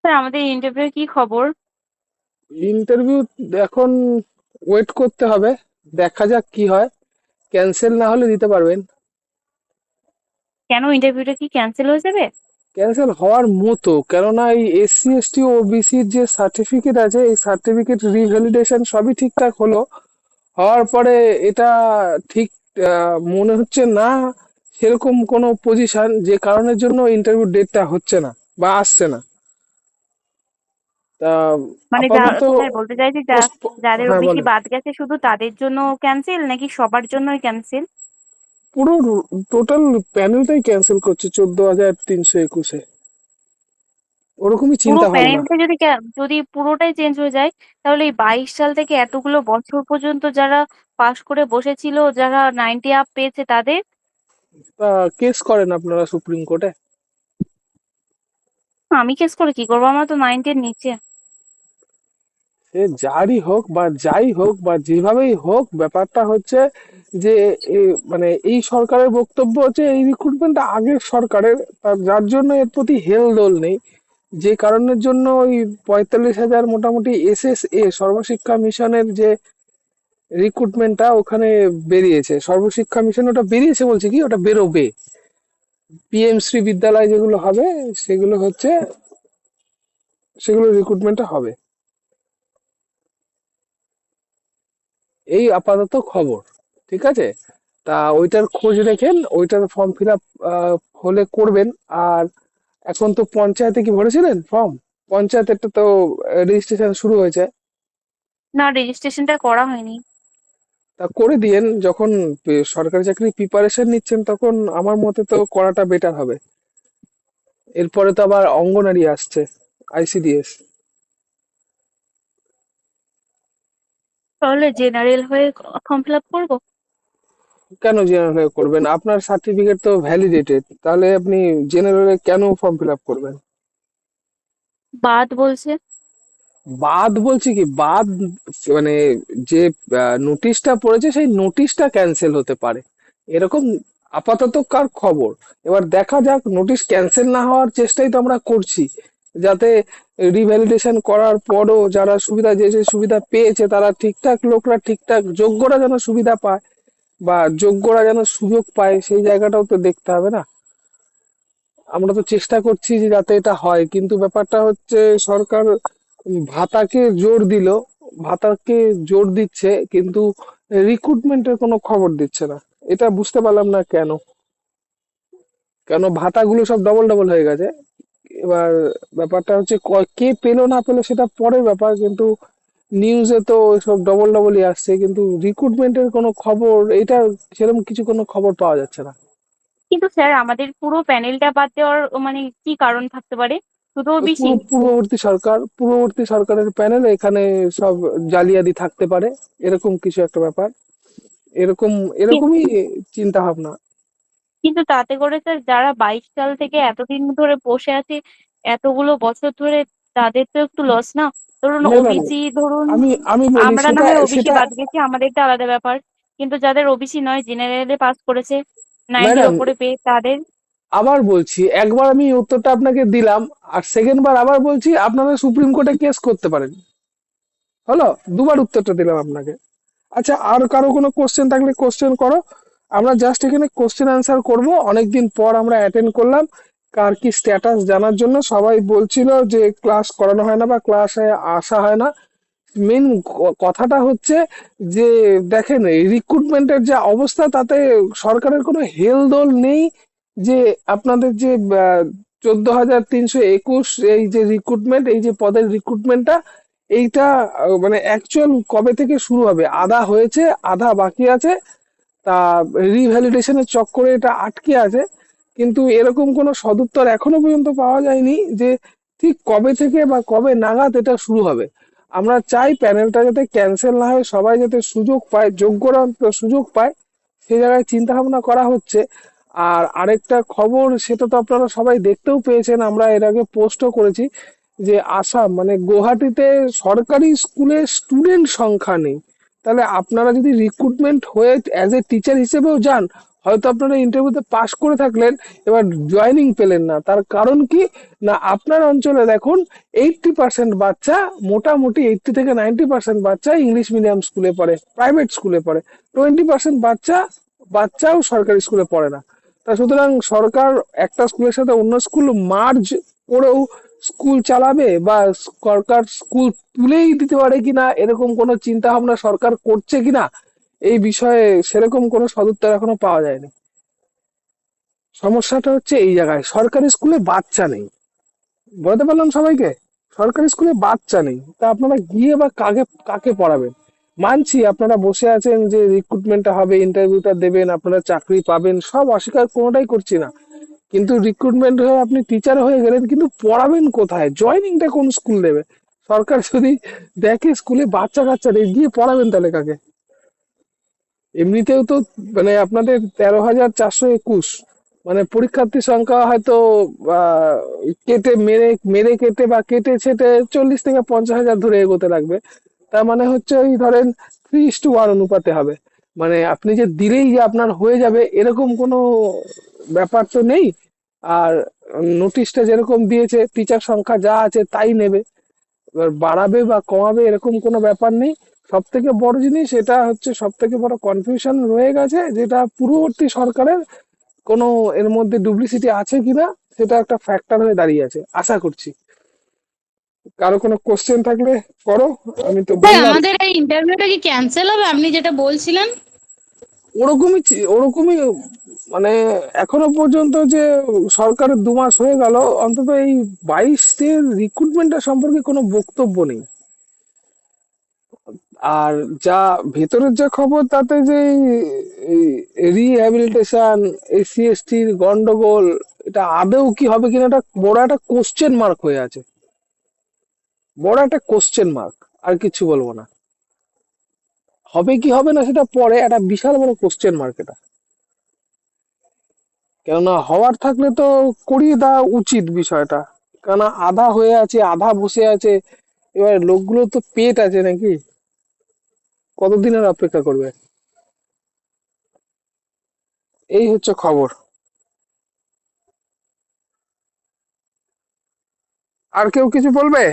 Sir, আমাদের interview কি খবর? ইন্টারভিউ এখন ওয়েট করতে হবে। দেখা যাক কি হয়। ক্যান্সেল না হলে দিতে পারবেন। কেন, ইন্টারভিউটা কি ক্যান্সেল হয়ে যাবে? ক্যান্সেল হওয়ার মতো, কেননা এই এসসি এসটি ও বিসির যে সার্টিফিকেট আছে, এই সার্টিফিকেট রিভ্যালিডেশন সবই ঠিকঠাক হলো। হওয়ার পরে এটা ঠিক মনে হচ্ছে না সেরকম কোনো পজিশন যে কারণের জন্য ইন্টারভিউ ডেটটা হচ্ছে না বা আসছে না। তা মানে আপাতত স্যার বলতে চাইছি, যাদের হ্যাঁ ওবিসি বলেন। বাদ গেছে শুধু তাদের জন্য ক্যান্সেল নাকি সবার জন্যই ক্যান্সেল? পুরো টোটাল প্যানেলটাই ক্যান্সেল করছে 14,321-এ, ওরকমই পুরো চিন্তা ভাবনা। প্যানেলটা যদি পুরোটাই চেঞ্জ হয়ে যায়, তাহলে এই 22 সাল থেকে এতগুলো বছর পর্যন্ত যারা পাশ করে বসেছিল, যারা 90 আপ পেয়েছে তাদের। তা কেস করেন আপনারা সুপ্রিম কোর্টে? আমি কেস করে কি করবো? আমার তো 90-এর নিচে। সে যারই হোক বা যাই হোক বা যেভাবেই হোক, ব্যাপারটা হচ্ছে যে মানে এই সরকারের বক্তব্য হচ্ছে এই রিক্রুটমেন্টটা আগের সরকারের, যার জন্য এর প্রতি হেলদোল নেই। যে কারণের জন্য ওই 45,000 মোটামুটি SSA সর্বশিক্ষা মিশনের যে রিক্রুটমেন্টটা ওখানে বেরিয়েছে, সর্বশিক্ষা মিশন ওটা বেরিয়েছে, বলছে কি ওটা বেরোবে। PM শ্রী বিদ্যালয় যেগুলো হবে, সেগুলো হচ্ছে, সেগুলো রিক্রুটমেন্টটা হবে। এই আপাতত খবর। ঠিক আছে। তা ওইটার খোঁজ রেখেন, ওইটার ফর্ম ফিল আপ হলে করবেন। আর এখন তো পঞ্চায়েতে কি ভরেছিলেন ফর্ম? পঞ্চায়েতেরটা তো রেজিস্ট্রেশন শুরু হয়েছে। না, রেজিস্ট্রেশনটা করা হয়নি। তা করে দিয়েন, যখন সরকারি চাকরির প্রিপারেশন নিচ্ছেন তখন আমার মতে তো করাটা বেটার হবে। এরপরে তো আবার অঙ্গনারী আসছে, ICDS। তাহলে জেনারেল হয়ে ফর্ম ফিল আপ করবো? কেন জেনারেল করবেন? আপনার সার্টিফিকেট তো ভ্যালিডেটেড, তাহলে আপনি জেনারেলে কেন ফর্ম ফিল আপ করবেন? বাদ বলছে। বাদ বলছি কি বাদ, মানে যে নোটিশটা পড়েছে সেই নোটিশটা ক্যান্সেল হতে পারে, এরকম আপাতত কার খবর। এবার দেখা যাক, নোটিশ ক্যান্সেল না হওয়ার চেষ্টাই তো আমরা করছি, যাতে রিভ্যালিডেশন করার পরও যারা সুবিধা, যে যে সুবিধা পেয়েছে তারা ঠিকঠাক লোকরা, ঠিকঠাক যোগ্যরা যেন সুবিধা পায় বা যোগ্যরা যেন সুযোগ পায়, সেই জায়গাটাও তো দেখতে হবে না। আমরা তো চেষ্টা করছি যে যাতে এটা হয়, কিন্তু ব্যাপারটা হচ্ছে সরকার ভাতাকে জোর দিল, ভাতাকে জোর দিচ্ছে কিন্তু রিক্রুটমেন্টের কোনো খবর দিচ্ছে না। এটা বুঝতে পারলাম না কেন, কেন ভাতাগুলো সব ডবল ডবল হয়ে গেছে। এবার ব্যাপারটা হচ্ছে কে পেলো না পেলো সেটা পরের ব্যাপার, কিন্তু নিউজে তো সব ডবল ডবলই আসছে, কিন্তু রিক্রুটমেন্টের কোনো খবর, এটা সেরকম কিছু কোনো খবর পাওয়া যাচ্ছে না। কিন্তু স্যার, আমাদের পুরো প্যানেলটা বাদ দেওয়ার মানে কি কারণ থাকতে পারে? শুধু ওবিসি? পূর্ববর্তী সরকারের প্যানেল, এখানে সব জালিয়াতি থাকতে পারে, এরকম কিছু একটা ব্যাপার, এরকম এরকমই চিন্তা ভাবনা। কিন্তু তাতে করে স্যার, যারা 22 সাল থেকে এতদিন ধরে বসে আছে, এতগুলো বছর ধরে, তাদের তো একটু লস না? ধরুন ম্যাডাম, ওবিসি, ধরুন আমি আমি বলি আমরা না সেটা হয় ওবিসি সেটা বাদ গেছি, আমাদেরটা আলাদা ব্যাপার। কিন্তু যাদের ওবিসি নয়, জেনারেলে পাস করেছে 90-র ম্যাডাম, ওপরে পেয়ে, তাদের। আবার বলছি, একবার আমি উত্তরটা আপনাকে দিলাম, আর সেকেন্ড বার আবার বলছি আপনারা সুপ্রিম কোর্টে কেস করতে পারেন। হলো, দুবার উত্তরটা দিলাম আপনাকে। আচ্ছা, আর কারো কোনো কোশ্চেন থাকলে কোশ্চেন করো। আমরা জাস্ট এখানে কোশ্চেন অ্যান্সার করব, অনেকদিন পর আমরা অ্যাটেন্ড করলাম। কার কি স্ট্যাটাস জানার জন্য সবাই বলছিল যে ক্লাস করানো হয় না বা ক্লাসে আসা হয় না। মেন কথাটা হচ্ছে যে দেখেন, এই রিক্রুটমেন্টের যে অবস্থা, তাতে সরকারের কোনো হেলদোল নেই। যে আপনাদের যে 14,321 এই যে রিক্রুটমেন্ট, এই যে পদের রিক্রুটমেন্টটা, এইটা মানে অ্যাকচুয়াল কবে থেকে শুরু হবে? আধা হয়েছে, আধা বাকি আছে। তা রিভ্যালিডেশনের চক্করে এটা আটকে আছে, কিন্তু এরকম কোনো সদুত্তর এখনো পর্যন্ত পাওয়া যায়নি যে ঠিক কবে থেকে বা কবে নাগাদ এটা শুরু হবে। আমরা চাই প্যানেলটা যাতে ক্যান্সেল না হয়, সবাই যাতে সুযোগ পায়, যোগ্যরা অন্তত সুযোগ পায়, সেই জায়গায় চিন্তা ভাবনা করা হচ্ছে। আর আরেকটা খবর, সেটা তো আপনারা সবাই দেখতেও পেয়েছেন, আমরা এর আগে পোস্টও করেছি, যে আসাম মানে গুয়াহাটিতে সরকারি স্কুলে স্টুডেন্ট সংখ্যা নেই। তাহলে আপনারা যদি রিক্রুটমেন্ট হয়ে অ্যাজ এ টিচার হিসেবেও যান, হয়তো আপনারা ইন্টারভিউতে পাশ করে থাকলেন, এবার জয়েনিং পেলেন না, তার কারণ কি? না আপনার অঞ্চলে দেখুন 80% বাচ্চা, মোটামুটি 80 থেকে 90% বাচ্চা ইংলিশ মিডিয়াম স্কুলে পড়ে, প্রাইভেট স্কুলে পড়ে। 20% বাচ্চাও সরকারি স্কুলে পড়ে না। তা সুতরাং সরকার একটা স্কুলের সাথে অন্য স্কুল মার্জ করেও স্কুল চালাবে, বা সরকার স্কুল তুলেই দিতে পারে কিনা এরকম কোনো চিন্তা ভাবনা সরকার করছে কিনা, এই বিষয়ে সেরকম কোনো সদুত্তর এখনো পাওয়া যায়নি। সমস্যাটা হচ্ছে এই জায়গায়, সরকারি স্কুলে বাচ্চা নেই। বলতে পারলাম সবাইকে, সরকারি স্কুলে বাচ্চা নেই, তা আপনারা গিয়ে বা কাকে কাকে পড়াবেন? মানছি আপনারা বসে আছেন যে রিক্রুটমেন্টটা হবে, ইন্টারভিউটা দেবেন, আপনারা চাকরি পাবেন, সব অস্বীকার কোনোটাই করছি না। কিন্তু রিক্রুটমেন্ট হয়ে আপনি টিচার হয়ে গেলেন, কিন্তু পড়াবেন কোথায়? জয়নিংটা কোন স্কুল দেবে? সরকার যদি দেখে স্কুলে বাচ্চা কাচ্চা নেই, গিয়ে পড়াবেন তাহলে কাকে? এমনিতেও তো মানে আপনাদের 13,421, মানে পরীক্ষার্থী সংখ্যা হয়তো আহ, কেটে মেরে মেরে কেটে বা কেটে ছেটে 40 থেকে 50 হাজার ধরে এগোতে লাগবে। তার মানে হচ্ছে ওই ধরেন 3:1 অনুপাতে হবে। মানে আপনি যে দিলেই যে আপনার হয়ে যাবে এরকম কোনো ব্যাপার তো নেই। আর নোটিশটা যেরকম দিয়েছে, টিচার সংখ্যা যা আছে তাই নেবে। এবার বাড়াবে বা কমাবে এরকম কোনো ব্যাপার নেই। সব থেকে বড় জিনিস এটা হচ্ছে, সব থেকে বড় কনফিউশন রয়ে গেছে, যেটা পূর্ববর্তী সরকারের কোনো এর মধ্যে ডুপ্লিসিটি আছে কিনা, সেটা একটা ফ্যাক্টর হয়ে দাঁড়িয়ে আছে আশা করছি। কারো কোনো কোশ্চেন থাকলে করো, আমি তো স্যার বললাম। আমাদের এই ইন্টারভিউটা কি ক্যান্সেল হবে আপনি যেটা বলছিলেন? ওরকমই মানে এখনো পর্যন্ত যে সরকারের 2 মাস হয়ে গেল, অন্তত এই 22-এর রিক্রুটমেন্টের সম্পর্কে কোনো বক্তব্য নেই। আর যা ভেতরের যে খবর, তাতে যে রিহ্যাবিলিটেশন, এসসি এসটির গন্ডগোল, এটা আদৌ কি হবে কিনা, এটা বড় একটা কোশ্চেন মার্ক হয়ে আছে। বড় একটা কোশ্চেন মার্ক, আর কিছু বলবো না। হবে কি হবে না সেটা পরে, একটা বিশাল বড় কোশ্চেন মার্ক এটা। কেননা হওয়ার থাকলে তো করিয়ে দেওয়া উচিত বিষয়টা। কেননা আধা হয়ে আছে, আধা বসে আছে। এবার লোকগুলো তো পেট আছে নাকি, কতদিন আর অপেক্ষা করবে? এই হচ্ছে খবর। আর কেউ কিছু বলবে?